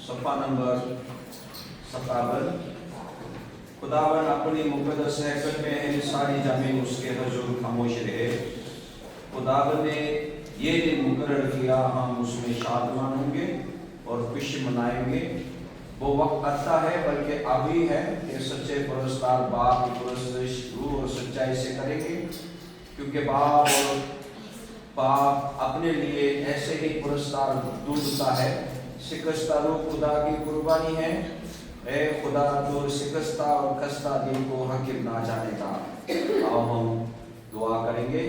सफ़ा नंबर 57। खुदावन अपनी मुक़द्दस हैकल में है सारी ज़मीन उसके हुज़ूर खामोश रहे। खुदावन ने ये दिन मुकर्रर किया, हम उसमें शादमान होंगे और खुशी मनाएंगे। वो वक्त आता है, बल्कि अभी है, कि सच्चे पुरस्कार बाप की पुरस्तिश रूह और सच्चाई से करेंगे, क्योंकि बाप अपने लिए ऐसे ही पुरस्कार ढूंढता है। शिकस्ता रूह खुदा की कुर्बानी है। ए खुदा, तो शिकस्ता और खस्ता दिल को हकीम ना जानेगा। आओ हम दुआ करेंगे।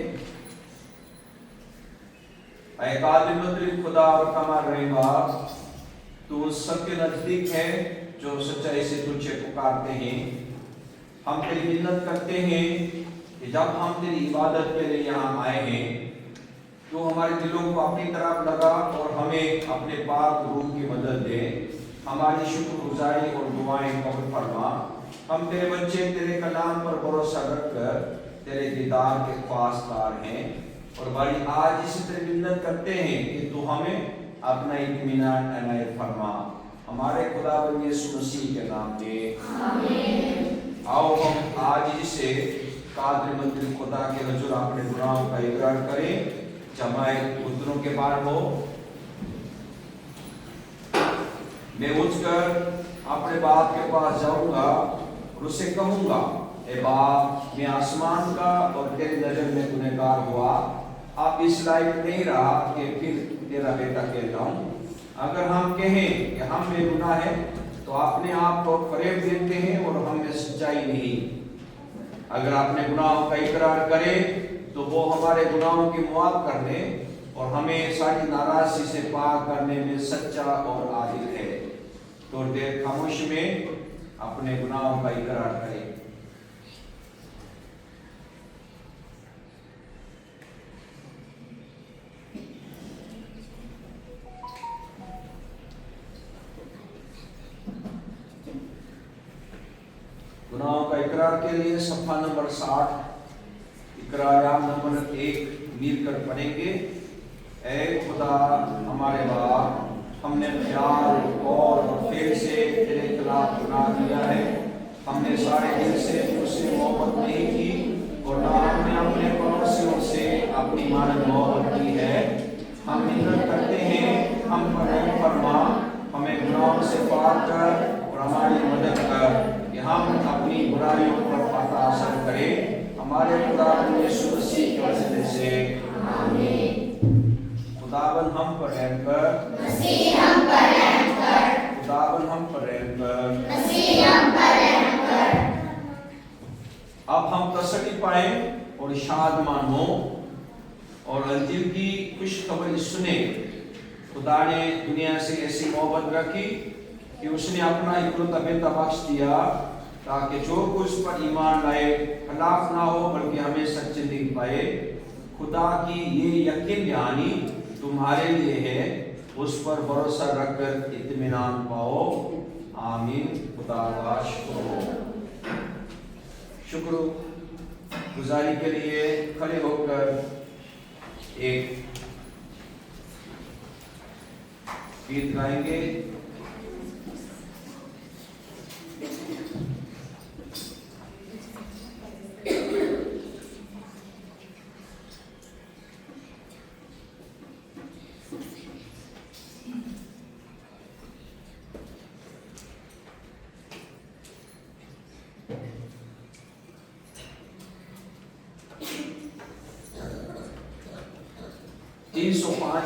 ऐ कादिर मुतलिब खुदा और कमाल रहेगा, तू सबके नजदीक है जो सच्चाई से तुझे पुकारते हैं। हम तेरी मिन्नत करते हैं कि जब हम तेरी इबादत के लिए यहाँ आए हैं, तो हमारे दिलों को अपनी तरफ लगा और हमें अपने पाक रूह की मदद दे। हमारी शुक्रगुजारी और दुआएं कबूल फरमा। हम तेरे बच्चे तेरे कलाम पर भरोसा रखकर तेरे दीदार के ख्वास्तार हैं, और बड़ी आज इसी तरह मिन्नत करते हैं कि तू हमें अपना इत्मीनान इनायत फरमा। हमारे खुदावंद यीशु मसीह के नाम में आमीन। आओ हम आज इसे कादिर मुतलिब खुदा के हुजूर अपने गुनाहों का इकरार करें। जमाए उतरों के बाद हो, मैं उठकर अपने बाप के पास जाऊंगा और उससे कहूंगा, ए बाप, मैं आसमान का और तेरी नजर में गुनहगार हुआ, अब इस लायक नहीं रहा कि फिर तेरा बेटा कहलाऊं। अगर हम कहें कि हम बेगुनाह है, तो अपने आप को फरेब देते हैं और हम में सच्चाई नहीं। अगर अपने गुनाहों का इकरार करें, तो वो हमारे गुनाहों की मुआफ करने और हमें सारी नाराजगी से पाक करने में सच्चा और आदिल है। तो देर खामोश में अपने गुनाहों का इकरार करें। गुनाहों का इकरार के लिए सफ़ा नंबर 60 इकरार नंबर 1 मिलकर पढ़ेंगे। ऐ खुदा हमारे बाप, हमने ख्याल और फेल से तेरे खिलाफ गुनाह किया है। हमने सारे दिल से तुझसे मोहब्बत नहीं की और ना हमने अपने पड़ोसियों से अपनी मानव मोहब्बत की है। हम मिन्नत करते हैं, हम पर रहम फरमा, हमें गुनाहों से पाक कर और हमारी मदद कर कि हम अपनी बुराइयों पर पता असर करें। हमारे खुदावन यीशु मसीह के वसीले से आमीन। खुदावन हम पर रहम कर, मसीह हम पर रहम कर। खुदावन हम पर रहम कर, मसीह हम पर रहम कर। अब हम तसल्ली पाए और शादमान हो और अंजिल की खुशखबरी सुने। खुदा ने दुनिया से ऐसी मोहब्बत रखी कि उसने अपना इकलौता बेटा बख्श दिया, ताकि जो कोई उस पर ईमान लाए हलाक ना हो, बल्कि हमें सच्चे दिल पाए। खुदा की ये यकीन दहानी तुम्हारे लिए है, उस पर भरोसा रखकर इत्मीनान पाओ। आमीन। खुदा का शुक्र गुजारी के लिए खड़े होकर एक गीत गाएंगे।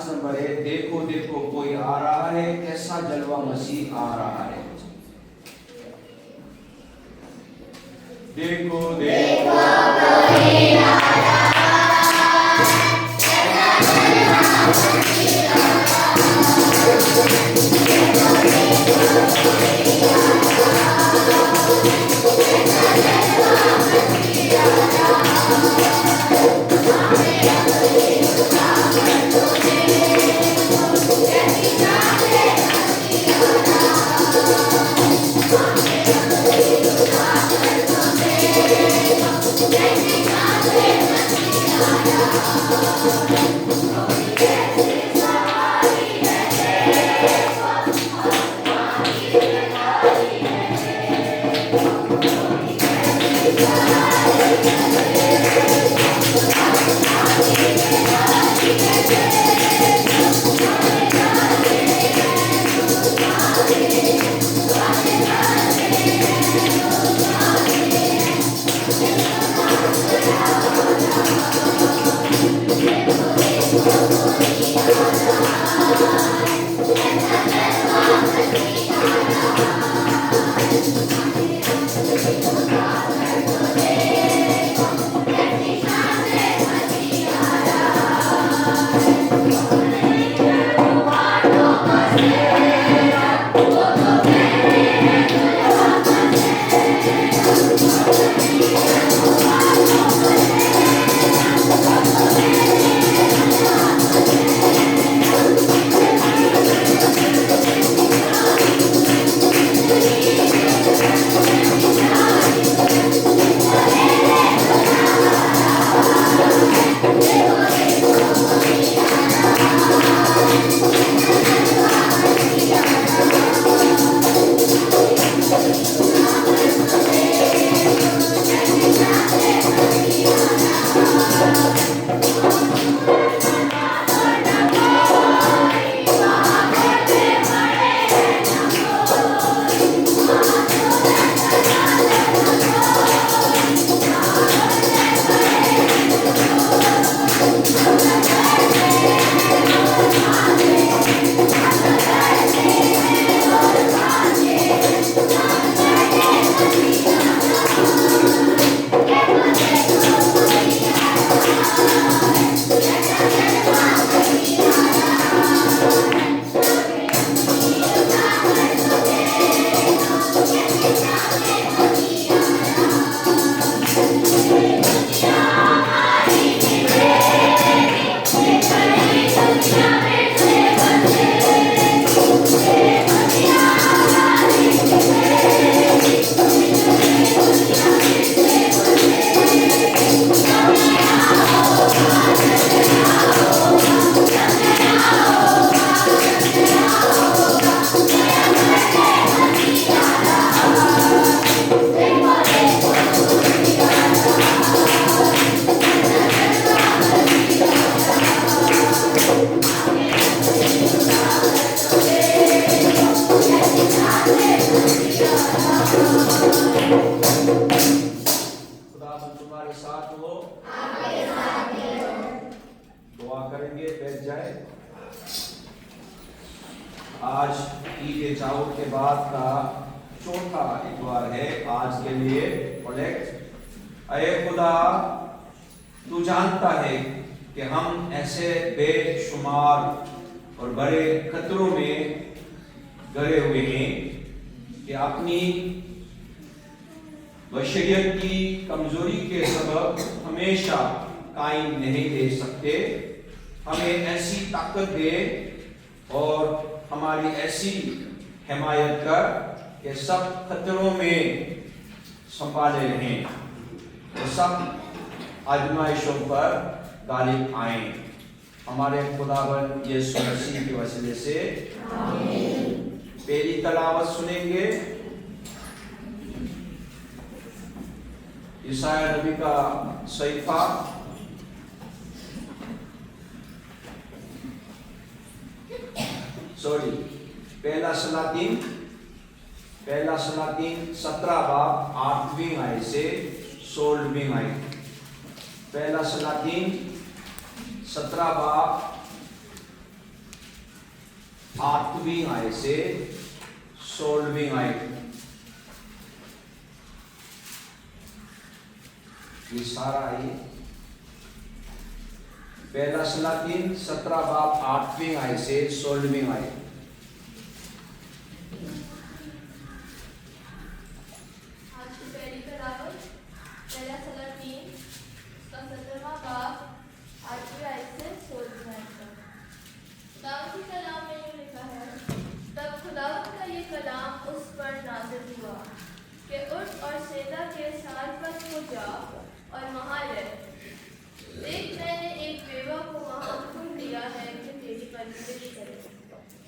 नंबर है। देखो देखो कोई आ रहा है, कैसा जलवा मसीह आ रहा है। देखो देखो कोई आ रहा है, कैसा जलवा मसीह आ रहा है। हमारे खुदावन यीशु मसीह के वसीले से आमीन। पहली तलावत सुनेंगे यशायाह नबी का सहीफा पहला सलातीन 17 बाब 8वीं आयत से 16वीं आयत। पहला सलातीन 17 बाब 8वीं आयत से 16वीं आयत। ये सारा है पहला सलातीन 17 बाब 8वीं आयत से 16वीं आयत।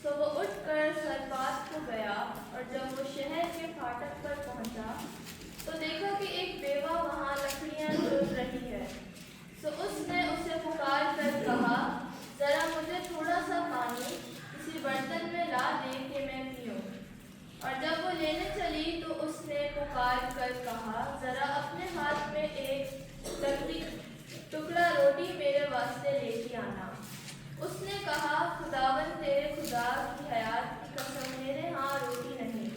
तो वो उठकर सरपात को गया और उसने पुकार कर कहा, जरा अपने हाथ में एक लकड़ी टुकड़ा रोटी मेरे वास्ते लेके आना। उसने कहा, खुदावन तेरे खुदा की हयात की कसम, मेरे यहाँ रोटी नहीं,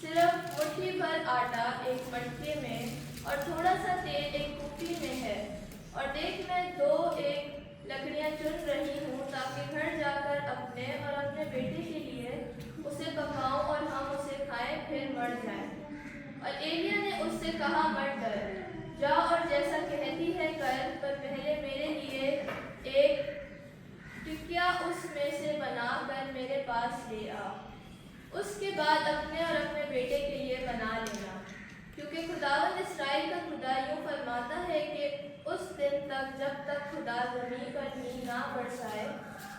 सिर्फ मुट्ठी भर आटा एक मटके में और थोड़ा सा तेल एक कुप्पी में है। और देख, मैं एक लकड़ियाँ चुन रही हूँ ताकि घर जाकर अपने और अपने बेटे के लिए उसे पकाऊं और हम उसे खाएं, फिर मर जाएं। और एलिय्याह ने उससे कहा, मत डर, जा और जैसा कहती है कर, पर पहले मेरे लिए एक टिकिया उसमें से बनाकर मेरे पास ले आ। उसके बाद अपने और अपने बेटे के लिए बना लेना, क्योंकि खुदावंद इस्राएल का खुदा यूँ फरमाता है कि उस दिन तक जब तक खुदा ज़मीन पर नींव ना बरसाए,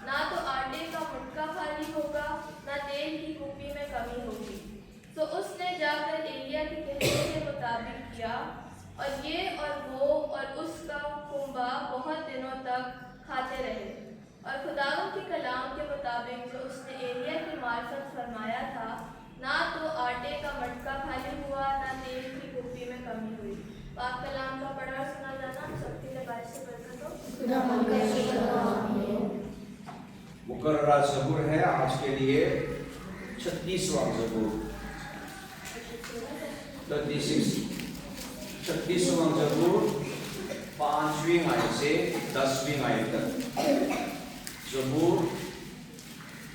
ना तो आटे का मुटका खाली होगा, ना तेल की कुप्पी में कमी होगी। तो उसने जाकर एलिय्याह के कहने के मुताबिक किया, और ये और वो और उसका कुंबा बहुत दिनों तक खाते रहे। और खुदावंद के कलाम के मुताबिक जो उसने एलिय्याह की मार्फत फरमाया था, ना तो आटे का मटका खाली हुआ, ना तेल की कुप्पी में कमी हुई। पाक कलाम का पढ़ा सुना जाना सबके लिए बारिश से बरकत हो। मुकर्ररा ज़बूर है आज के लिए 36वां ज़बूर, 36वां ज़बूर 5वीं आयत से 10वीं आयत तक। ज़बूर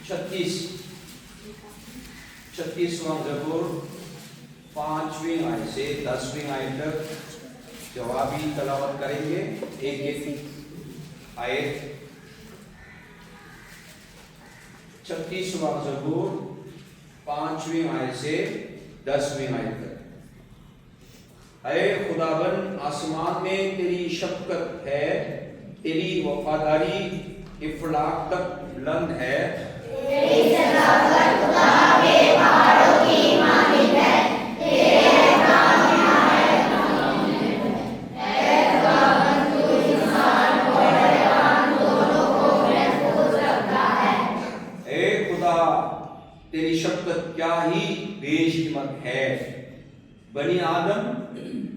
36वां ज़बूर 5वीं आयत से 10वीं आयत तक जवाबी तलावत करेंगे। एक आयत 36वां ज़बूर 5वीं आयत से 10वीं आयत तक। ऐ खुदावन, आसमान में तेरी शफ़क़त है, तेरी वफादारी इफ़लाक तक बुलंद है। तेरी सदाकत खुदा के पहाड़ों की मानिंद है, तेरे एहसान निहायत नामुमकिन है। ऐ खुदावन, तू इंसान और हैवान दोनों को महफूज रखता है। ऐ खुदा, तेरी शफ़क़त क्या ही बेशकीमत है। बनी आदम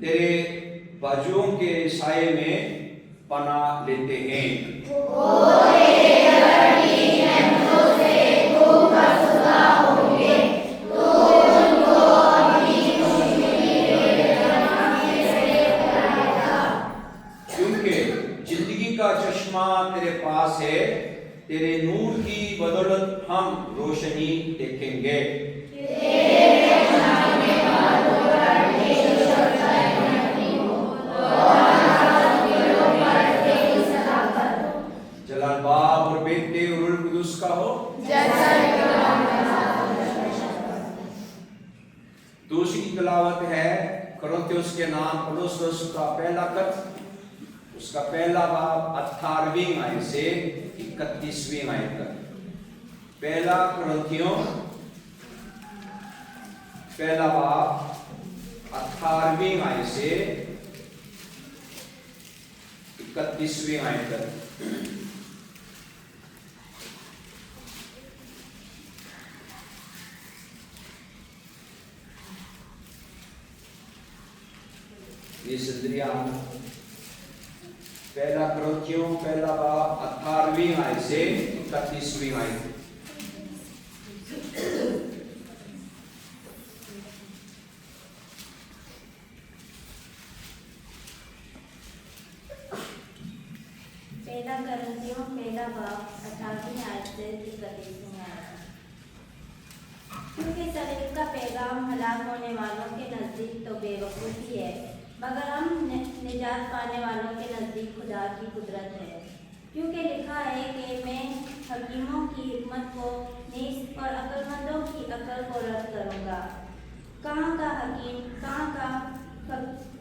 तेरे बाजुओं के साये में पनाह लेते हैं। क्योंकि जिंदगी का चश्मा तेरे पास है, तेरे नूर की बदौलत हम रोशनी देखेंगे। जलाल बाप और बेटे और रूह कुदूस का हो। दूसरी तलावत है कुरिन्थियों के नाम पौलुस रसूल का पहला खत, उसका पहला बाब 18वीं आयत से 31वीं आयत तक। पहला कुरिन्थियों पहला बाब 18वीं आयत से 31वीं आयत तक। ये सिंदरिया पहला कुरिन्थियों पहला बाब 18वीं आयत से 31वीं आयत। पहला कुरिन्थियों पहला बाब 18वीं आयत से 31वीं आयत। क्योंकि सलीब का पैगाम हलाक होने वालों के नज़दीक तो बेवकूफ़ी है, मगर हम निजात पाने वालों के नज़दीक खुदा की कुदरत है। क्योंकि लिखा है कि मैं हकीमों की हिकमत को नीच और अक्लमंदों की अक्ल को रद्द करूँगा। कहाँ का हकीम, कहाँ का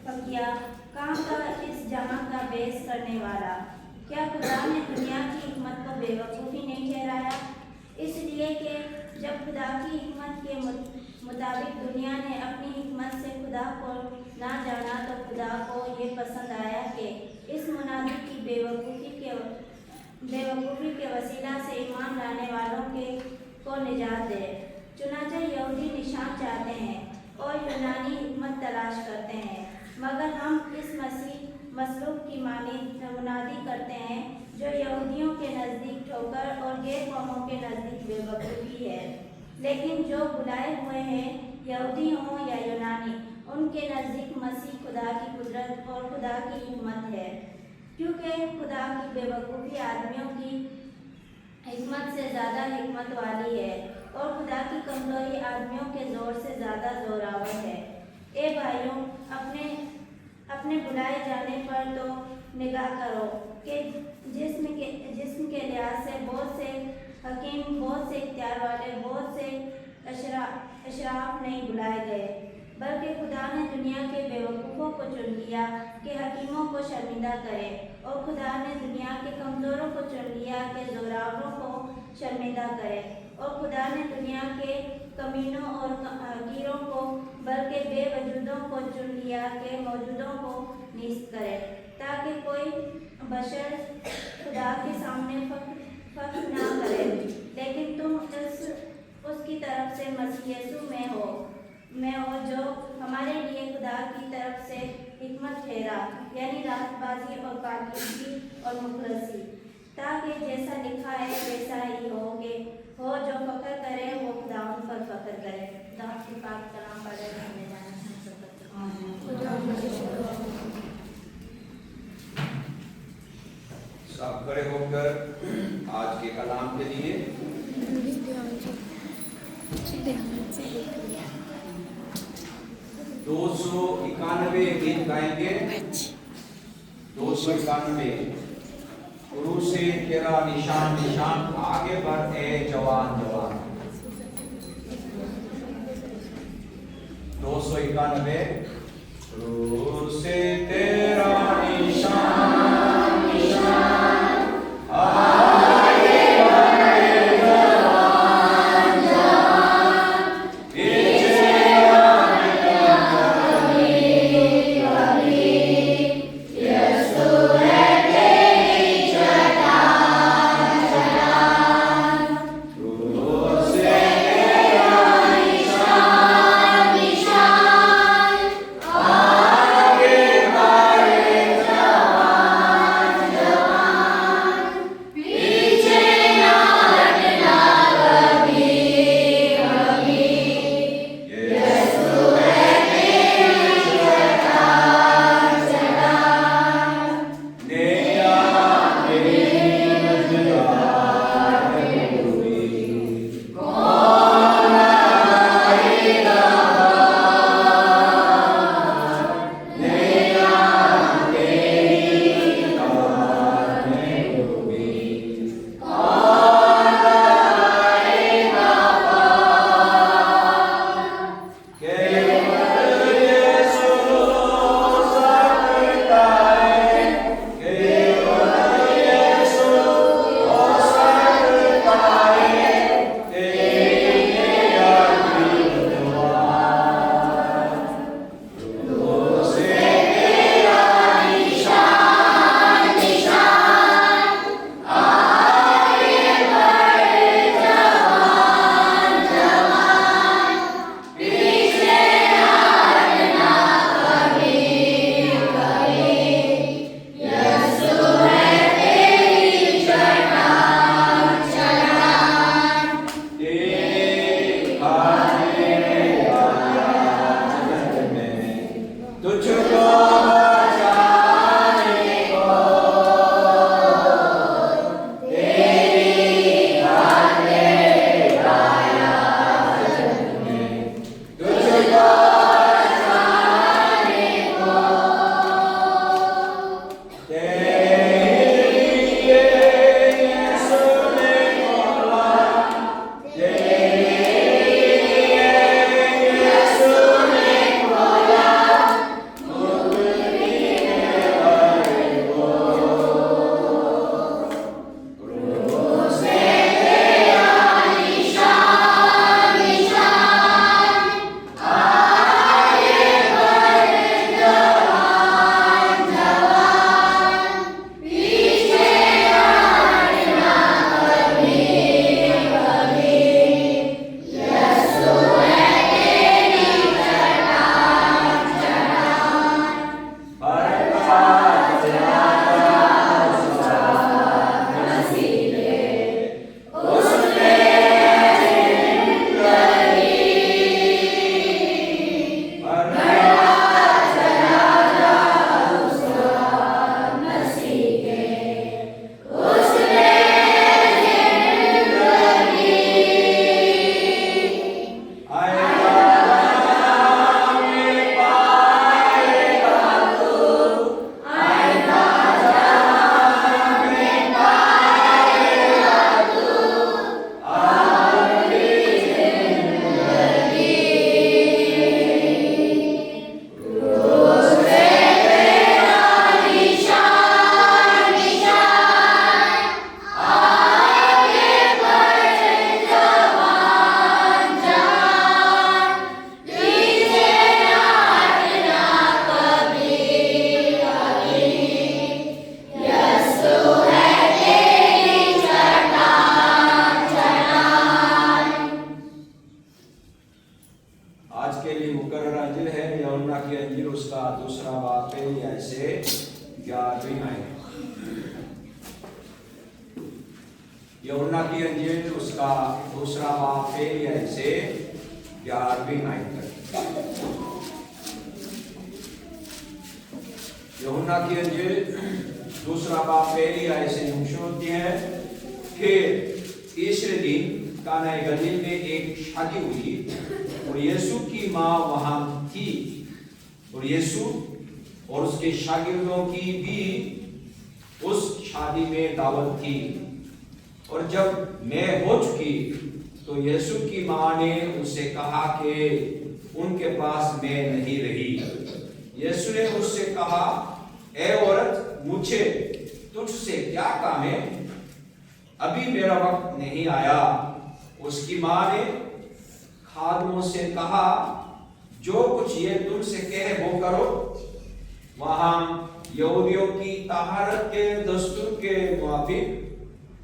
फकिया, कहाँ का इस जहां का बेस करने वाला? क्या खुदा ने दुनिया की हिकमत को बेवकूफ़ी नहीं ठहराया? इसलिए कि जब खुदा की हिकमत के मुताबिक दुनिया ने अपनी हिकमत से खुदा को ना जाना, तो खुदा को ये पसंद आया कि इस मुनादी की बेवकूफ़ी के वसीला से ईमान लाने वालों को निजात दे। चुनांचे यहूदी निशान चाहते हैं और यूनानी मगर हम इस मसीह मसलूब की मुनादी करते हैं जो यहूदियों के नज़दीक ठोकर और गैर कौमों के नज़दीक बेवकूफ़ी है। लेकिन जो बुलाए हुए हैं, यहूदी हों या यूनानी, उनके नज़दीक मसीह खुदा की कुदरत और खुदा की हिकमत है। क्योंकि खुदा की बेवकूफ़ी आदमियों की हिकमत से ज़्यादा हिकमत वाली है और खुदा की कमज़ोरी आदमियों के ज़ोर से ज़्यादा ज़ोरावर है। ए भाइयों, अपने बुलाए जाने पर तो निगाह करो कि जिस्म के लिहाज से बहुत से हकीम, बहुत से इख्तियार वाले, बहुत से अशराफ नहीं बुलाए गए, बल्कि खुदा ने दुनिया के बेवकूफ़ों को चुन लिया कि हकीमों को शर्मिंदा करे, और खुदा ने दुनिया के कमज़ोरों को चुन लिया कि ज़ोरावरों को शर्मिंदा करे, और खुदा ने दुनिया के कमीनों और कीरों को बल्कि बेवजूदों को चुन लिया कि मौजूदों को नीस्त करे, ताकि कोई बशर खुदा के सामने फख्र ना करे। लेकिन तुम उसकी तरफ से मसीह यीशु में हो जो हमारे लिए खुदा की तरफ से हिकमत ठहरा, यानी रास्तबाजी और पाकीज़गी और मुखलसी, ताकि जैसा लिखा है वैसा ही हो जो फख्र करे वो खुदा पर फख्र करे। खुदा की पाक कलाम पढ़े हमें जाना सब खड़े होकर आज के कलाम के लिए 291 गीत गाएंगे। 291 गुरु से तेरा निशान निशान, आगे बढ़ ए जवान जवान। 291 गुरु से तेरा निशान निशान, आगे बढ़ ए जवान जवान, पीछे आगे बढ़ आज के लिए मुकर्रर अंजिल है यूहन्ना की अंजिल उसका दूसरा बाब पहली आयत से 11वीं आयत। यूहन्ना की अंजिल उसका दूसरा बाब पहली आयत से 11वीं आयत तक। यूहन्ना की अंजिल दूसरा बाब पहली आयत से यूं शुरू होती है। फिर तीसरे दिन काना गलील में एक शादी हुई और यीशु की मां वहां थी और यीशु और उसके शागिर्दों की भी उस शादी में दावत थी। और जब मैं हो चुकी तो यीशु की मां ने उससे कहा कि उनके पास मैं नहीं रही। यीशु ने उससे कहा, ए औरत, मुझे तुझसे क्या काम है? अभी मेरा वक्त नहीं आया। उसकी मां ने खादमों से कहा, जो कुछ ये तुमसे कहे वो करो। वहां यहूदियों की तहारत के दस्तूर के मुताबिक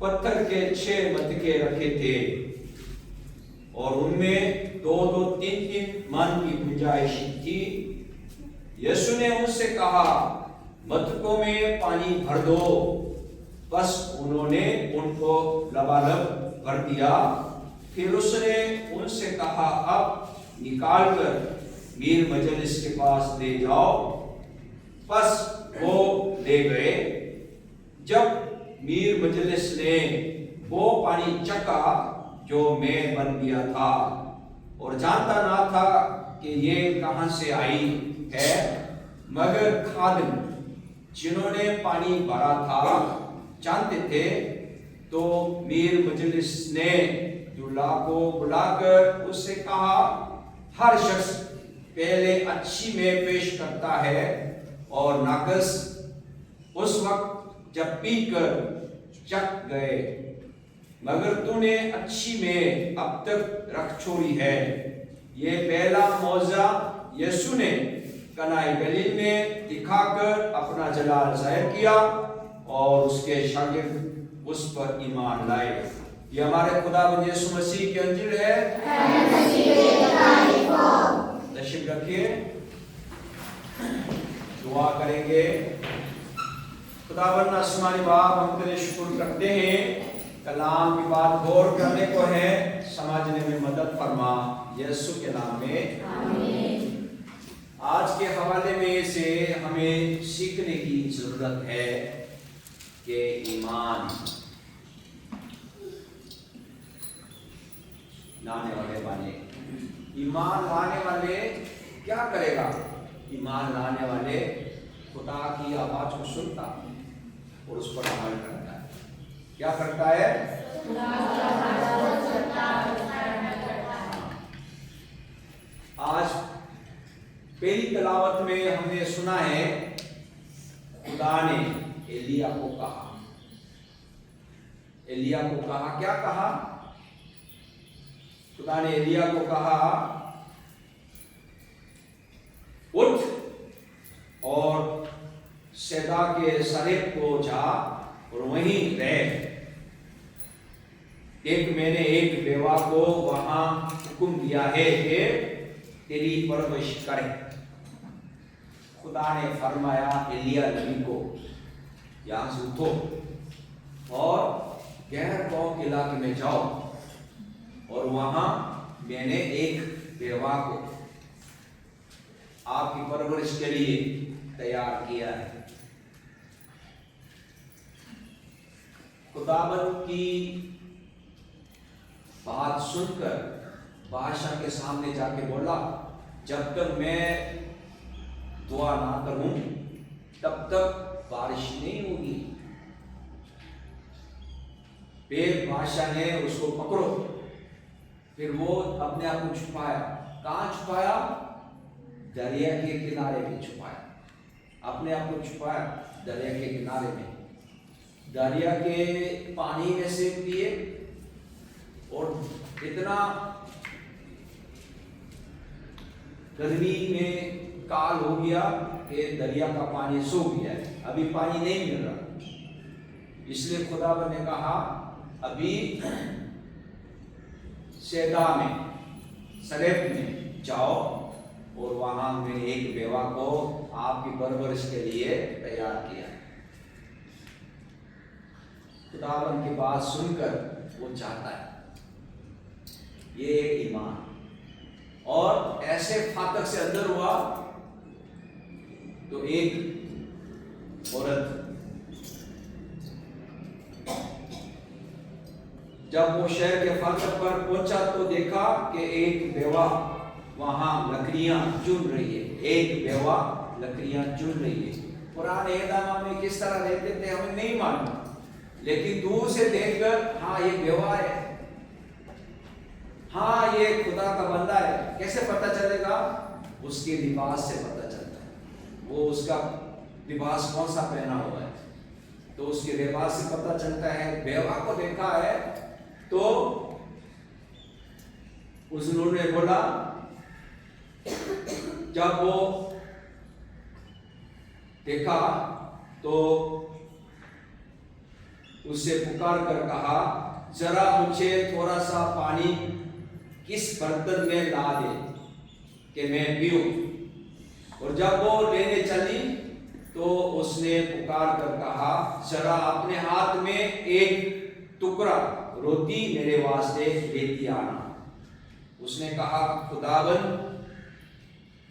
पत्थर के 6 मटके रखे थे और उनमें 2-2, 3-3 मन की गुंजाइश थी। यीशु ने उनसे कहा, मटकों में पानी भर दो। बस उन्होंने उनको लबालब भर दिया। फिर उसने उनसे कहा, अब निकालकर मीर मजलिस के पास ले जाओ। बस वो ले गए। जब मीर मजलिस ने वो पानी चखा जो मैं बन गया था और जानता ना था कि ये कहां से आई है, मगर खादिम जिन्होंने पानी भरा था जानते थे। तो मीर मजलिस ने दूल्हा को बुलाकर उससे कहा, हर शख्स पहले अच्छी में पेश करता है और नाकस उस वक्त जब पीकर चख गए, मगर तूने अच्छी में अब तक रख छोड़ी है। ये पहला मौजा यीशु ने कनाए गलील में दिखाकर अपना जलाल जाहिर किया और उसके शागिर्द उस पर ईमान लाए। ये हमारे खुदावंद यीशु मसीह की अंजिल है। तशरीफ रखिए, दुआ करेंगे। खुदावंद आसमानी बाप, हम तेरे शुक्र करते हैं, कलाम की बात गौर करने को है, समझने में मदद फरमा, यीशु के नाम में आमीन। आज के हवाले में से हमें सीखने की जरूरत है कि ईमान लाने वाले क्या करेगा? ईमान लाने वाले खुदा की आवाज को सुनता और उस पर अमल करता है। क्या करता है? आज पहली तिलावत में हमने सुना है, खुदा ने एलिया को कहा। एलिया को कहा, क्या कहा? खुदा ने एलिया को कहा, उठ और सैदा के सरेब को जा और वहीं रह। मैंने एक बेवा को वहां हुक्म दिया है कि तेरी परवरिश करे। खुदा ने फरमाया एलिया नबी को, यहां से उठो और गैर कौम के इलाके में जाओ और वहां मैंने एक बेवा को आपकी परवरिश के लिए तैयार किया है। खुदाबंद की बात सुनकर बादशाह के सामने जाके बोला, जब तक मैं दुआ ना करूं तब तक बारिश नहीं होगी। फिर बादशाह ने उसको पकड़ो। फिर वो अपने आप को छुपाया। कहां छुपाया? दरिया के किनारे में छुपाया। अपने आप को छुपाया दरिया के किनारे में। दरिया के पानी में से पिए और इतना गर्मी में काल हो गया कि दरिया का पानी सूख गया है, अभी पानी नहीं मिल रहा। इसलिए खुदा ने कहा, अभी सैदा में, सरेब में जाओ और वहां मैंने एक बेवा को आपकी परवरिश के लिए तैयार किया। खुदावन की बात सुनकर वो चाहता है, ये एक ईमान। और ऐसे फाटक से अंदर हुआ तो एक औरत, जब वो शहर के फाटक पर पहुंचा तो देखा कि एक बेवा वहां लकड़ियां चुन रही है। एक बेवा लकड़ियां चुन रही है। पुराने एदामा में किस तरह रहते थे हमें नहीं मालूम, लेकिन दूर से देखकर हाँ ये बेवा है, हाँ ये खुदा का बंदा है। कैसे पता चलेगा? उसके लिबास से पता चलता है। वो उसका लिबास कौन सा पहना हुआ है, तो उसके लिबास से पता चलता है। बेवा को देखा है तो उस नूर ने बोला, जब वो देखा तो उससे पुकार कर कहा, जरा मुझे थोड़ा सा पानी किस बर्तन में ला दे कि मैं पीऊं। और जब वो लेने चली तो उसने पुकार कर कहा, जरा अपने हाथ में एक टुकड़ा रोटी मेरे वास्ते लेती आना। उसने कहा, खुदावन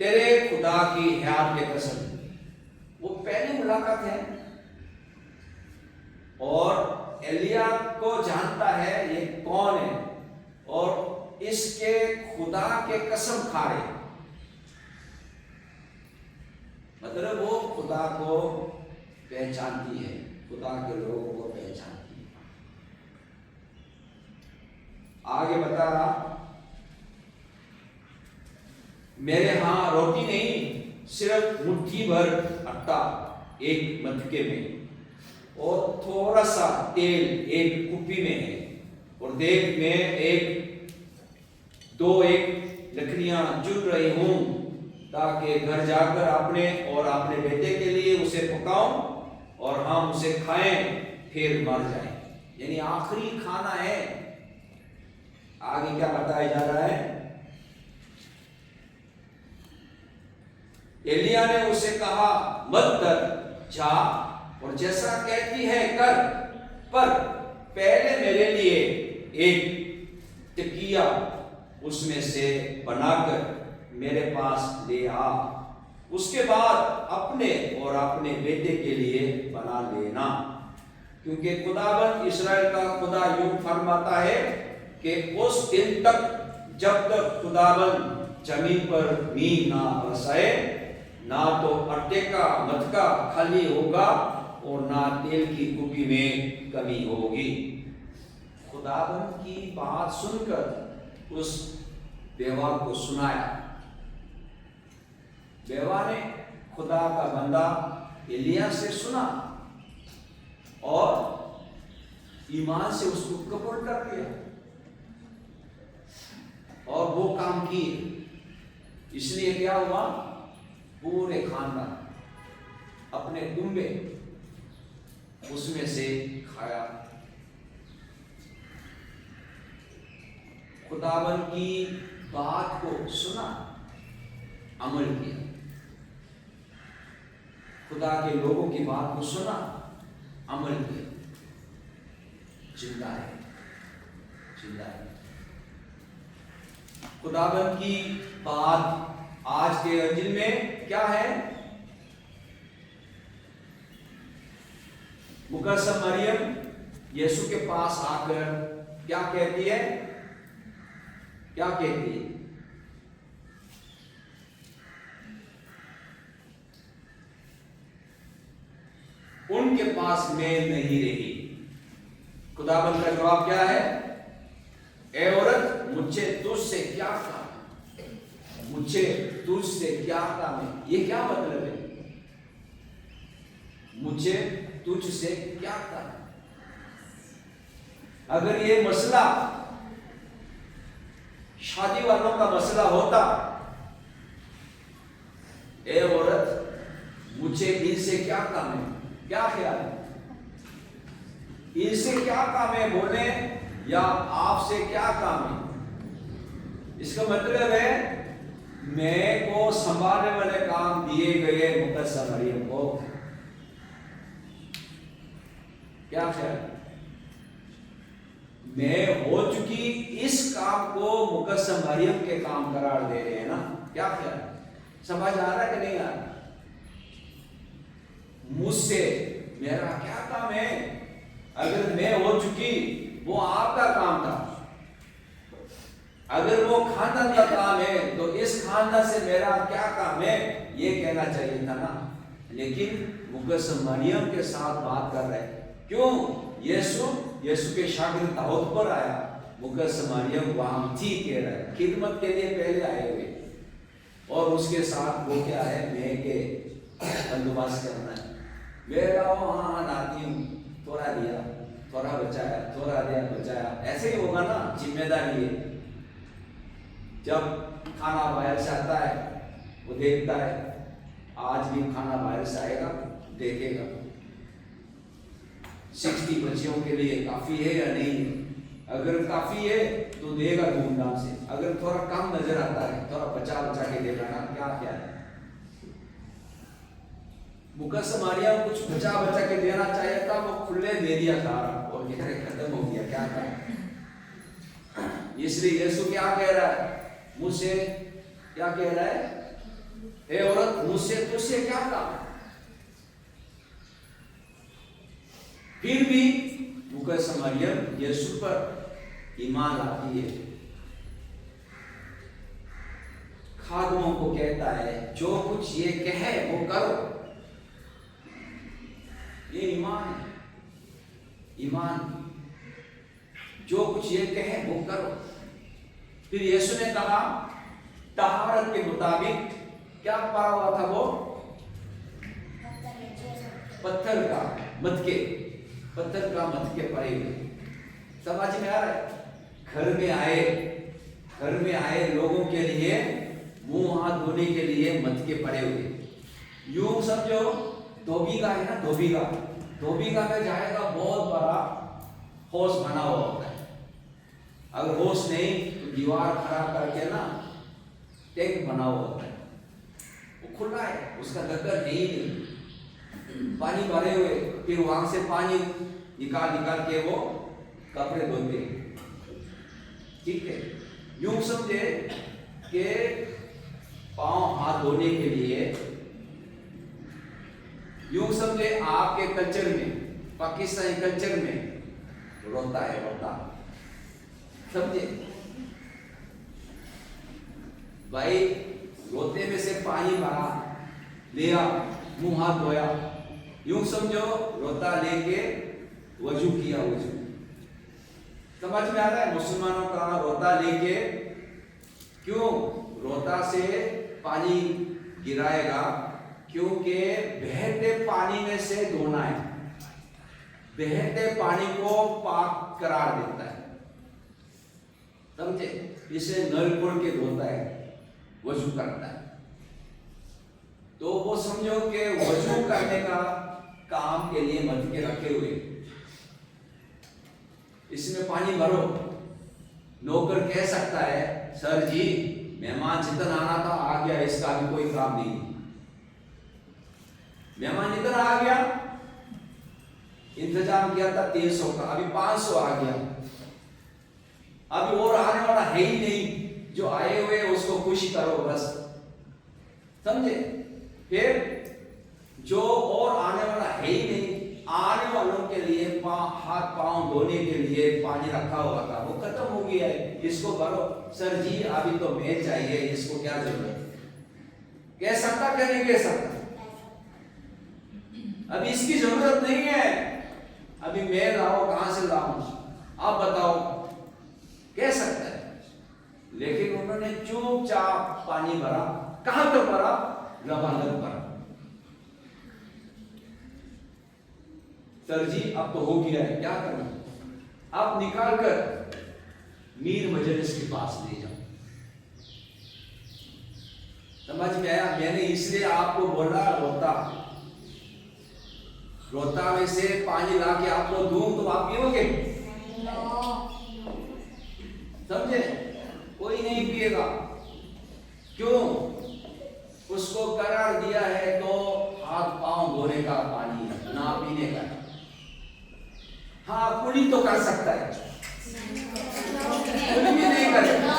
तेरे खुदा की हयात के कसम। वो पहली मुलाकात है और एलिया को जानता है ये कौन है और इसके खुदा के कसम खा रहे, मतलब वो खुदा को पहचानती है, खुदा के लोगों को पहचानती है। आगे बता रहा, मेरे यहां रोटी नहीं, सिर्फ मुट्ठी भर आटा एक मटके में और थोड़ा सा तेल एक कुप्पी में है, और देख मैं एक लकड़ियां चुन रही हूं ताकि घर जाकर अपने और अपने बेटे के लिए उसे पकाऊं और हम उसे खाएं फिर मर जाएं। यानी आखिरी खाना है। आगे क्या बताया जा रहा है? एलिया ने उसे कहा, मत डर, जा और जैसा कहती है कर, पर पहले मेरे लिए एक तकिया उसमें से बनाकर मेरे पास ले आ, उसके बाद अपने और अपने बेटे के लिए बना लेना, क्योंकि खुदावन इस्राएल का खुदा यूं फरमाता है कि उस दिन तक जब तक खुदावन जमीन पर मींह ना बरसाए, ना तो आटे का मटका खाली होगा और ना तेल की कुप्पी में कमी होगी। खुदावन की बात सुनकर उस बेवा को सुनाया। बेवा ने खुदा का बंदा एलिया से सुना और ईमान से उसको कबूल कर लिया और वो काम किए। इसलिए क्या हुआ? पूरे खानदान अपने दुम्बे उसमें से खाया। खुदावन की बात को सुना, अमल किया। खुदा के लोगों की बात को सुना, अमल किया। जिंदा है, जिंदा है। खुदावन की बात आज के अंजिल में क्या है? मुकद्दस मरियम यीशु के पास आकर क्या कहती है? क्या कहती है? उनके पास मैं नहीं रही। खुदाबंद का जवाब क्या है? ए औरत, मुझे तुझसे क्या काम है? मुझे तुझसे क्या काम है? ये क्या मतलब है? मुझे तुझसे क्या काम है? अगर ये मसला शादी वालों का मसला होता, ए औरत, मुझे इनसे क्या काम है, क्या ख्याल है? इनसे क्या काम है बोले या आपसे क्या काम है? इसका मतलब है संभालने वाले काम दिए गए मुकद्दस मरियम को। क्या ख्याल? मैं हो चुकी इस काम को मुकद्दस मरियम के काम करार दे रहे हैं ना। क्या ख्याल? समझ आ रहा है कि नहीं आ रहा? मुझसे मेरा क्या काम है? अगर मैं हो चुकी वो आपका काम था, अगर वो खानदान का काम है तो इस खानदान से मेरा क्या काम है, ये कहना चाहिए था ना। लेकिन मुकद्दस मरियम के साथ बात कर रहे हैं। क्यों? यीशु के शागिर्द दाऊद पर आया, मुकद्दस मरियम वहां थी, कह रहा है खिदमत के लिए पहले आए हुए, और उसके साथ वो क्या है, मैं के बंदोबस्त करना है। मैं हाँ लाती हूँ, थोड़ा दिया थोड़ा बचाया, थोड़ा दिया बचाया, ऐसे ही होगा ना। जिम्मेदारी है। जब खाना बाहर से आता है वो देखता है, आज भी खाना बाहर से आएगा, देखेगा 60 बच्चियों के लिए काफी है या नहीं है। अगर काफी है तो देगा धूमधाम से, अगर थोड़ा कम नजर आता है थोड़ा बचा के देगा ना। क्या है, मुकद्दस मरियम कुछ बचा के देना चाहिए था, वो खुले दे दिया था और खत्म हो गया। क्या था? इसलिए यीशु क्या कह रहा है मुझसे? क्या कह रहा है? हे औरत, मुझसे तुझसे क्या काम? फिर भी मुकद्दस मरियम यीशु पर ईमान लाती है। खादमों को कहता है जो कुछ ये कहे वो करो। ये ईमान है। ईमान, जो कुछ ये कहे वो करो। फिर यीशु ने कहा तहारत के मुताबिक, क्या पड़ा हुआ था वो? पत्थर का मटके पड़े हुए। समझ में आ रहा है? घर में आए लोगों के लिए मुंह हाथ धोने के लिए मटके पड़े हुए। यूं समझो, धोबीगा है ना, धोबीगा में जाएगा, बहुत बड़ा होश बना हुआ होता है। अगर होश नहीं तो दीवार खड़ा करके ना टैंक बना हुआ होता है, वो खुला है, उसका गद्दर है ही नहीं, पानी भरे हुए। फिर वहां से पानी निकाल के वो कपड़े धोते। ठीक है, यूं समझे कि पांव हाथ धोने के लिए, यूं समझे आपके कल्चर में, पाकिस्तानी कल्चर में रोता है, समझे भाई? रोते में से पानी भरा, लिया, मुंह हाथ धोया, यूं समझो रोता लेके वजू किया। समझ में आ रहा है? मुसलमानों का रोता लेके, क्यों रोता से पानी गिराएगा? क्योंकि बहते पानी में से धोना है, बहते पानी को पाक करार देता है, समझे? इसे नल खोल के धोता है, वजू करता है। तो वो समझो कि वजू करने का काम के लिए मटके रखे हुए, इसमें पानी भरो। नौकर कह सकता है सर जी मेहमान जितना आना था आ गया, इसका भी कोई काम नहीं। मेहमान इतना आ गया, इंतजाम किया था 300 का, अभी 500 आ गया, अभी और आने वाला है ही नहीं। जो आए हुए उसको खुशी करो बस, समझे? फिर जो और आने वाला है ही नहीं, आने वालों के लिए हाथ पांव धोने के लिए पानी रखा हुआ था, वो खत्म हो गया है, इसको करो। सर जी अभी तो मैं चाहिए, इसको क्या जरूरत? कह सकता क्या नहीं कह सकता? अभी इसकी जरूरत नहीं है, अभी मैं लाओ, कहां से लाऊं आप बताओ? कह सकता है। लेकिन उन्होंने चुपचाप पानी भरा। कहां तक भरा? लबालब भरा। सर जी अब तो हो गया है, क्या करूं? आप निकाल कर मीर मजलिस के पास ले जाओ। समझ में आया? मैंने इसलिए आपको बोला रोता में से पानी ला के आपको दूं तो आप पियोगे? समझे? कोई नहीं पिएगा। क्यों? उस उसको करार दिया है तो हाथ पांव धोने का पानी है, ना पीने का। हाँ, कुली तो कर सकता है, कुली भी नहीं करेगा।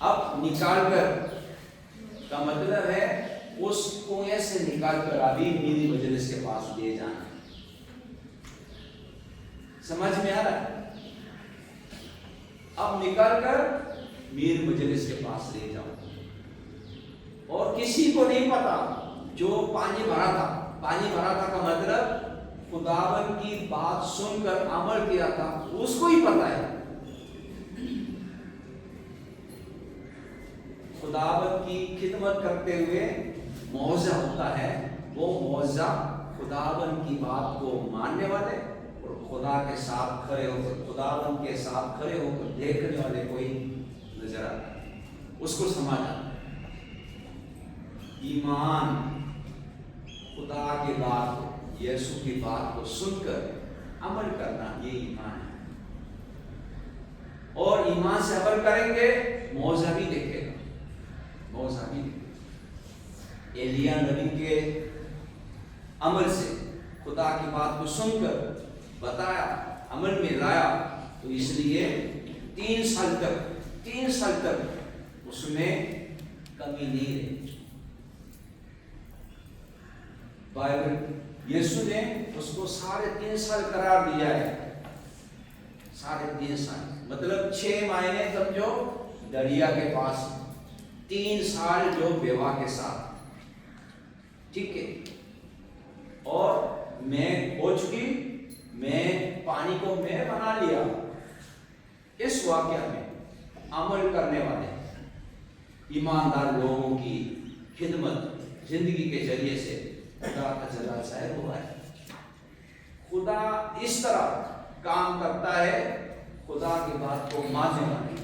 अब निकाल कर का मतलब है उस कुएं से निकाल कर अभी मीरी मजलिस के पास ले जाना। समझ में आ रहा है? अब निकाल कर मीर मजलिस के पास ले जाओ और किसी को नहीं पता। जो पानी भरा था का मतलब खुदावन की बात सुनकर अमल किया था, उसको ही पता है। खुदावन की खिदमत करते हुए मौजा होता है, वो मौजा खुदावन की बात को मानने वाले और खुदा के साथ खड़े होकर, खुदावन के साथ खड़े होकर देखने वाले कोई नजर आता है, उसको समझ आता है। ईमान खुदा की बात, यीशु की बात को सुनकर अमल करना, ये ईमान है। और ईमान से अमल करेंगे, मौजा भी देखेगा, मौजा भी देखेगा। एलिया नबी के अमल से खुदा की बात को सुनकर बताया, अमल में लाया, तो इसलिए 3 साल तक उसमें कमी नहीं रही। बाइबल यीशु ने उसको 3.5 साल करार दिया है। 3.5 साल मतलब 6 महीने समझो दरिया के पास, 3 साल जो बेवा के साथ, ठीक है। और मैं हो चुकी, मैं पानी को मैं बना लिया। इस वाक्य में अमल करने वाले ईमानदार लोगों की खिदमत जिंदगी के जरिए से खुदा का जलाल जाहिर हुआ है। खुदा इस तरह काम करता है खुदा की बात को मानने वाले।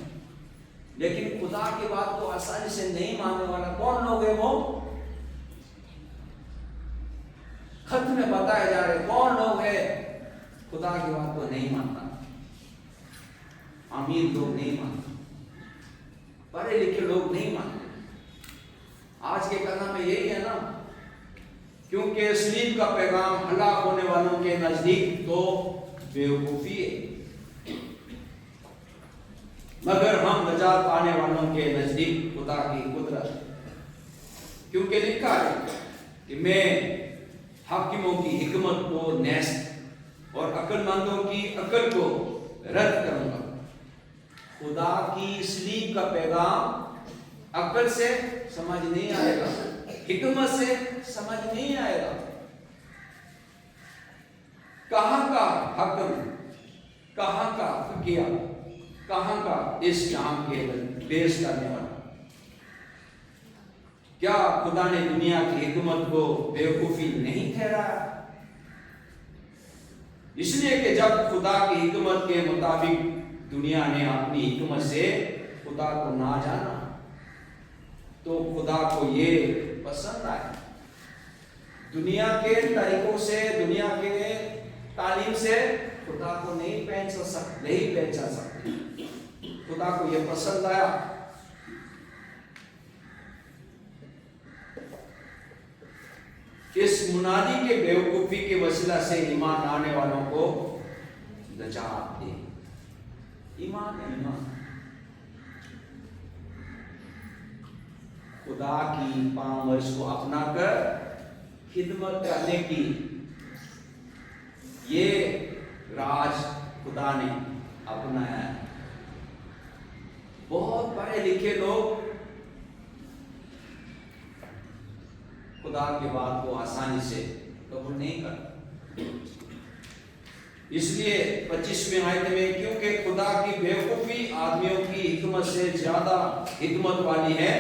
लेकिन खुदा की बात को आसानी से नहीं मानने वाला कौन लोग है? वो खत में बताए जा रहे कौन लोग है खुदा की बात को नहीं मानता। अमीर लोग नहीं मानते, पढ़े लिखे लोग नहीं मानते। आज के कदम में यही है ना, क्योंकि सलीब का पैगाम हलाक होने वालों के नजदीक तो बेवकूफी है, मगर हम नजात पाने वालों के नजदीक खुदा की कुदरत। क्योंकि लिखा है कि मैं हाकिमों की हिकमत को नष्ट और अक्लमंदों की अकल को रद्द करूंगा। खुदा की सलीब का पैगाम अकल से समझ नहीं आएगा, हिकमत से समझ नहीं आएगा। कहां का हकम, कहां का फकीर, कहां का इस काम के पेश करने वाला। क्या खुदा ने दुनिया की हिकमत को बेवकूफी नहीं ठहराया? इसलिए कि जब खुदा की हिकमत के मुताबिक दुनिया ने अपनी हिकमत से खुदा को ना जाना, तो खुदा को ये पसंद आया। दुनिया के तरीकों से, दुनिया के तालीम से खुदा को नहीं पहचान सकते। खुदा को ये पसंद आया। इस मुनादी के बेवकूफी के वसीला से ईमान आने वालों को नजात दे। ईमान खुदा की परामर्श को अपनाकर खिदमत करने की ये राज खुदा ने अपनाया है। बहुत पढ़े लिखे लोग खुदा की बात को आसानी से कबूल नहीं करते। इसलिए 25वें आयत में, क्योंकि खुदा की बेवकूफी आदमियों की हिकमत से ज्यादा हिकमत वाली है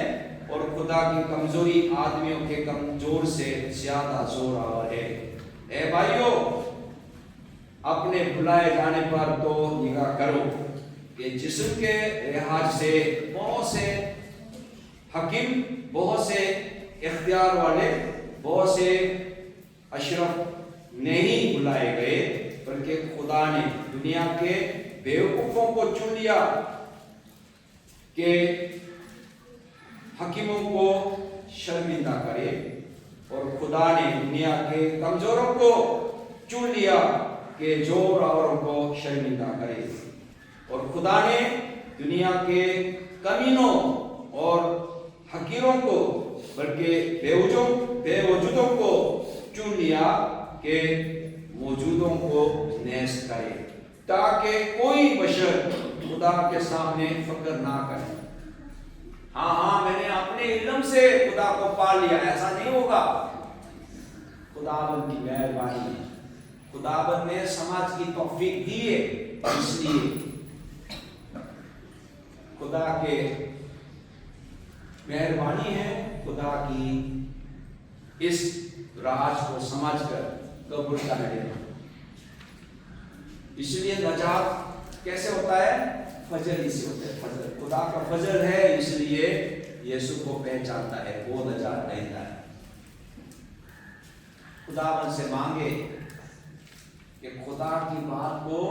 और खुदा की कमजोरी आदमियों के कमजोर से ज्यादा जोर आवर है। ए भाइयों, अपने बुलाए जाने पर तो निगाह करो कि जिस्म के लिहाज से बहुत से हकीम, बहुत से इख्तियार वाले, बहुत से अशरफ नहीं बुलाए गए, बल्कि खुदा ने दुनिया के बेवकूफों को चुन लिया कि हकीमों को शर्मिंदा करे, और खुदा ने दुनिया के कमजोरों को चुन लिया कि जोर औरों को शर्मिंदा करे। और खुदा ने दुनिया के कमीनों और हकीरों को, बल्कि बेवजूदों को चुन लिया कि मौजूदों को नेस्त करे, ताकि कोई बशर खुदा के सामने फक्र ना करे। हाँ, मैंने अपने इल्म से खुदा को पा लिया, ऐसा नहीं होगा। खुदाबंद की मेहरबानी है, खुदाबंद ने समाज की तौफीक दी है, इसलिए खुदा के मेहरबानी है, खुदा की इस राज को समझकर कबूल कर लेना। इसलिए नजात कैसे होता है? फजर से होता है। फजर खुदा का फजर है, इसलिए यीशु को पहचानता है, वो नजात देता है। खुदावन से मांगे कि खुदा की बात को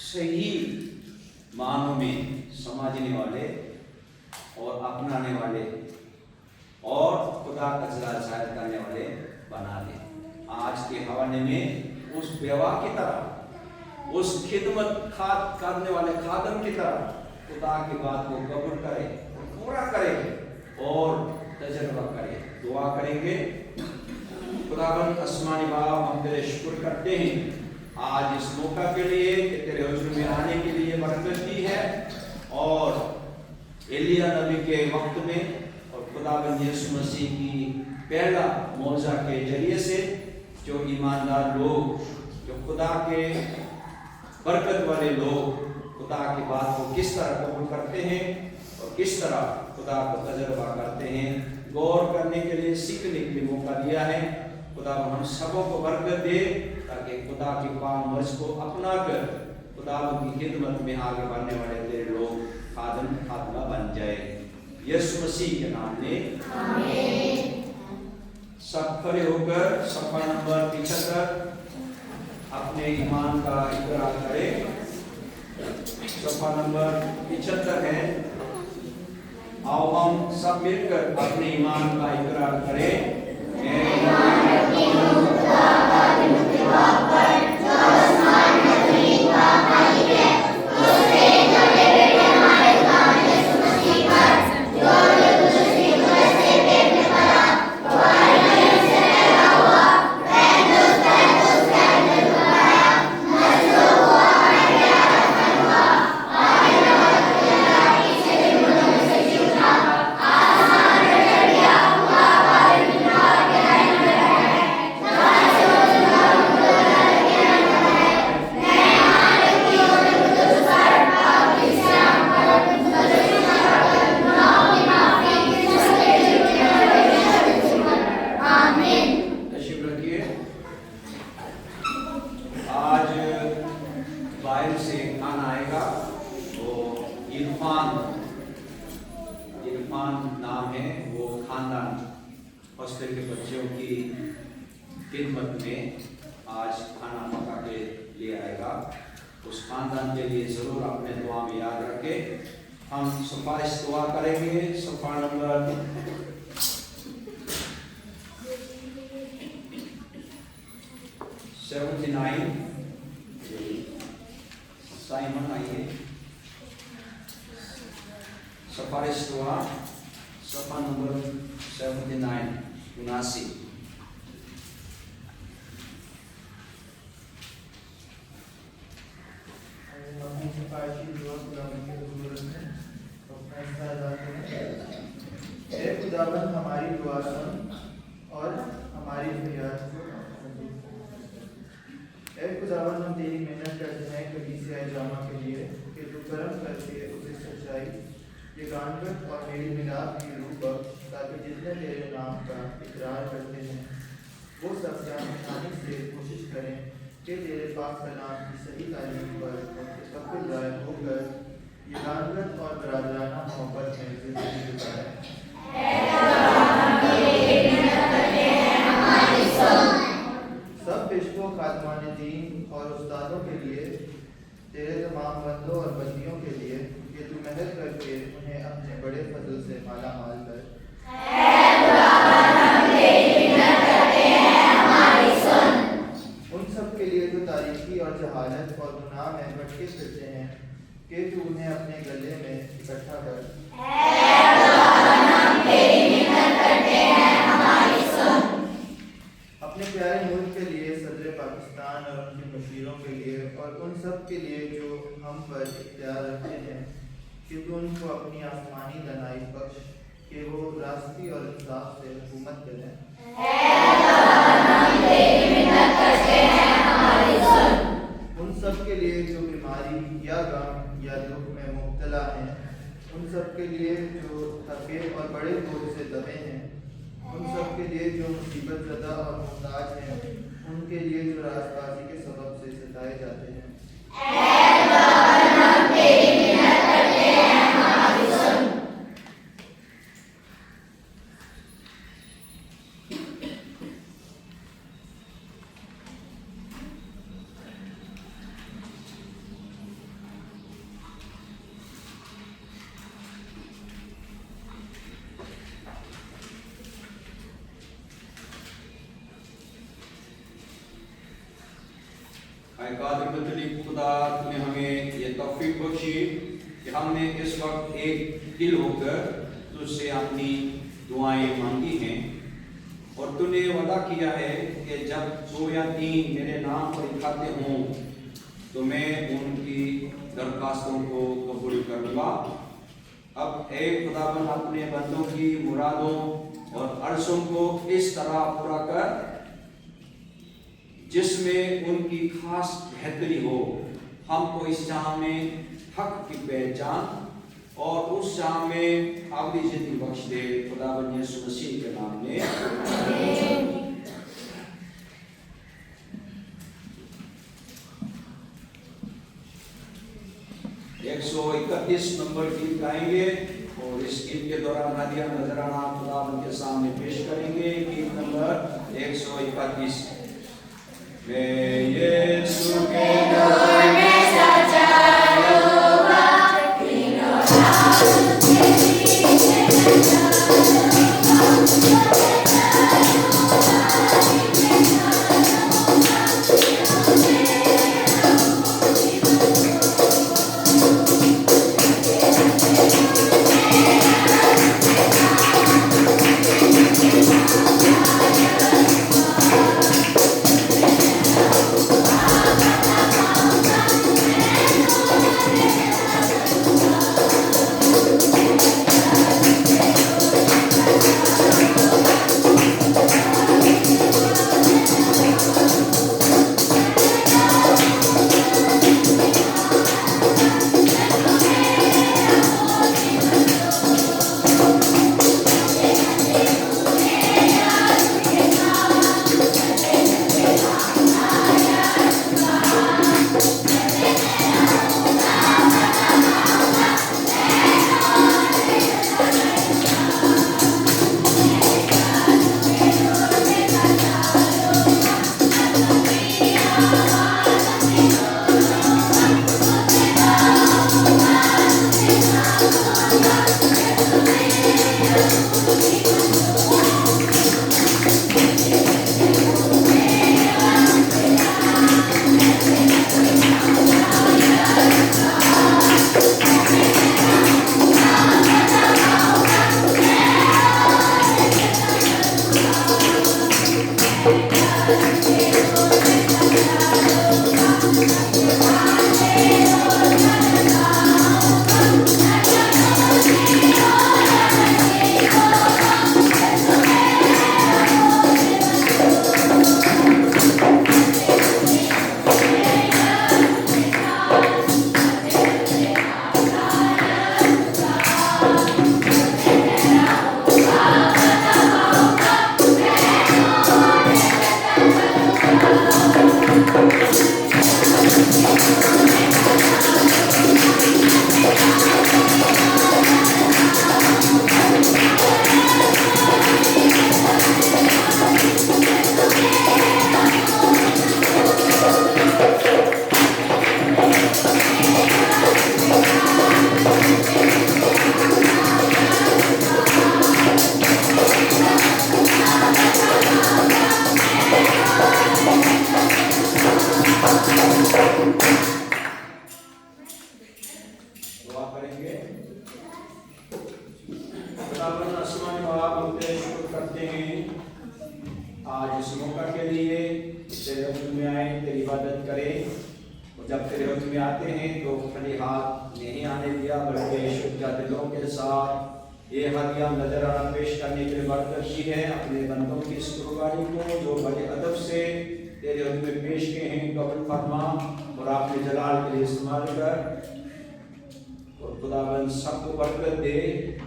सही मानों में समझने वाले और अपनाने वाले और खुदा का जलाल जाहिर करने वाले बना दे। आज के हवाले में उस बेवा की तरह, उस खिदमत करने वाले खादम की तरह खुदा की बात को कबूल करे, पूरा करे और तजर्बा करे। दुआ करेंगे। खुदाबंद आसमानी बाप, हम तेरे शुक्र करते हैं आज इस मौका के लिए कि तेरे हुजूर में आने के लिए बरकत दी है, और एलिया नबी के वक्त में और खुदाबंद यीशु मसीह की पहला मौजा के जरिए से जो ईमानदार लोग, जो खुदा के बरकत वाले लोग खुदा की बात को किस तरह कबूल करते हैं और किस तरह खुदा को तजर्बा करते हैं, गौर करने के लिए, सीखने के लिए मौका दिया है। खुदा हम सबों को बरकत दे, ताकि खुदा की पाक मर्ज को अपना कर खुदा की खिदमत में आगे बढ़ने वाले तेरे लोग खादमा बन जाए। यीशु मसीह के नाम में आमीन। सब खड़े होकर सफा नंबर 75 अपने ईमान का इकरार करें। सफा नंबर 75 है। आओ हम सब मिलकर अपने ईमान का इकरार करें। और उस्तादों के लिए, तेरे तमाम बंदों और बंदियों के लिए कि तू मेहर कर करके उन्हें अपने बड़े फजल से माला माल कर। उन सब के लिए जो तारीकी और जहालत और गुनाह में भटके फिरते हैं कि तू उन्हें अपने गले में इकट्ठा कर। अपने प्यारे मुल्क के लिए, सदर पाकिस्तान और उनके मशीरों के लिए और उन सब के लिए जो हम पर इख्तियार रखते हैं कि तू उनको अपनी आसमानी दनाई बख्श कि वो रास्ती और इंसाफ से हुकूमत करें। उन सब के लिए जो बीमारी या गम या दुख में मुब्तला हैं, उन सब के लिए जो थके और बड़े बोझ से दबे हैं, उन सब के लिए जो मुसीबत ज़दा और मोहताज हैं, उनके लिए जो राजबाजी के सबब से सताए जाते हैं। कादिर मुतलिक खुदा, तूने हमें ये तौफीक बख्शी कि हमने इस वक्त एक दिल होकर तुझसे अपनी दुआएं मांगी हैं और तूने वादा किया है कि जब 2 या 3 मेरे नाम पर इकट्ठे हों तो मैं उनकी दरखास्तों को कबूल करूँगा। अब ए खुदाबंद अपने बंदों की मुरादों और अर्ज़ों को इस तरह पूरा कर जिसमें उनकी खास बेहतरी हो। हमको इस चाह में हक की पहचान और उस चाह में आबदी जिंदगी बख्श दे। खुदावंद यीशु मसीह के नाम में आमीन। 131 नंबर गीत गाएंगे और इस गीत के दौरान हादिया नजराना खुदावंद के सामने पेश करेंगे। गीत नंबर 131। यीशु के नाम में सजाओ Thank you. खुदावन आसमान बाप हम तेरे शुक्र करते हैं आज इस मौका के लिए तेरे हुक्म में आए, तेरी इबादत करें। और जब तेरे हुक्म में आते हैं तो खाली हाथ नहीं आने दिया, बल्कि शुद्ध दिलों के साथ ये हदिया नजराना पेश करने के लिए बरकत की है। अपने बंदों की इस कुर्बानी को जो बड़े अदब से तेरे हुक्म में पेश किए हैं कबूल फरमा और अपने जलाल के लिए इस्तेमाल कर। और खुदावन सबको बरकत दे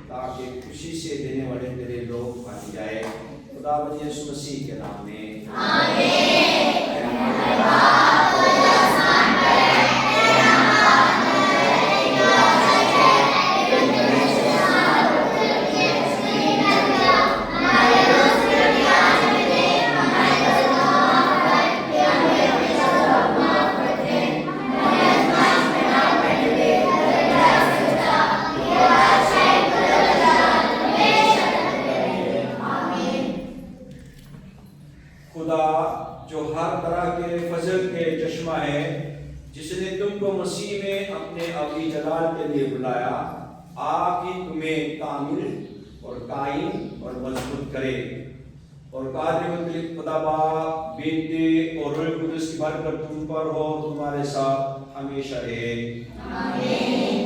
ताकि खुशी से देने वाले तेरे लोग बन जाए। खुदावन यीशु मसीह के नाम में आमीन। खुदा जो हर तरह के फजल के चश्मा है, जिसने तुमको मसीह में अपने अबदी जलाल के लिए बुलाया, आपकी तुम्हें कामिल और कायम और मजबूत करे। और कादिर खुदा बाप, बेटे और रूह कुदस की बरकत तुम पर हो, तुम्हारे साथ हमेशा रहे। आमीन।